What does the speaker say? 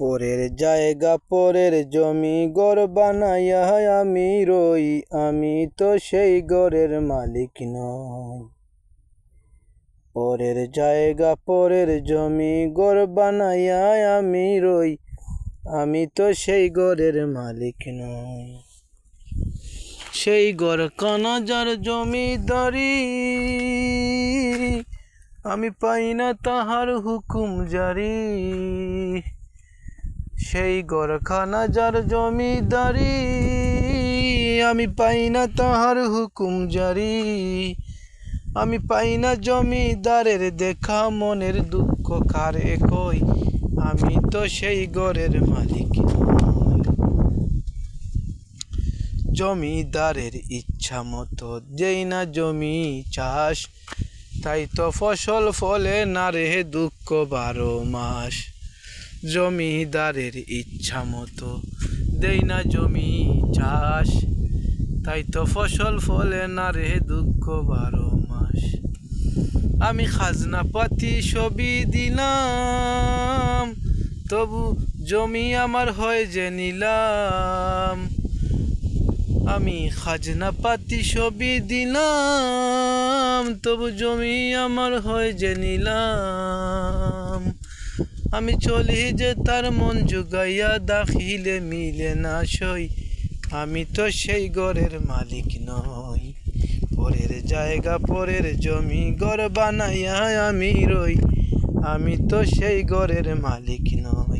পরের জায়গা পরের জমি ঘর বানাইয়া আমি রই, আমি তো সেই ঘরের মালিক নই। পরের জায়গা পরের জমি ঘর বানাইয়া আমি রই, আমি তো সেই ঘরের মালিক নই। সেই ঘর কানা যার জমিদারি, আমি পাই না তাহার হুকুম জারি। সেই ঘরখানা যার জমিদারি, আমি পাই না তাহার হুকুম জারি। আমি পাই না জমিদারের দেখা, মনের দুঃখ কারে কই, আমি তো সেই ঘরের মালিক নই। জমিদারের ইচ্ছা মতো যেই না জমি চাষ, তাই তো ফসল ফলে না রে দুঃখ 12 মাস। জমিদারের ইচ্ছা মতো দেই না জমি চাষ, তাই তো ফসল ফলে না রে দুঃখ 12 মাস। আমি খাজনা পাতি সবই দিলাম, তবু জমি আমার হয় যে নিলাম। আমি খাজনা পাতি সবই দিলাম, তবু জমি আমার হয় যে নিলাম। আমি চলি যে তার মন জুগাইয়া, দাখিলে মিলে না সই, আমি তো সেই ঘরের মালিক নই। পরের জায়গা পরের জমি ঘর বানাইয়া আমি রই, আমি তো সেই ঘরের মালিক নই।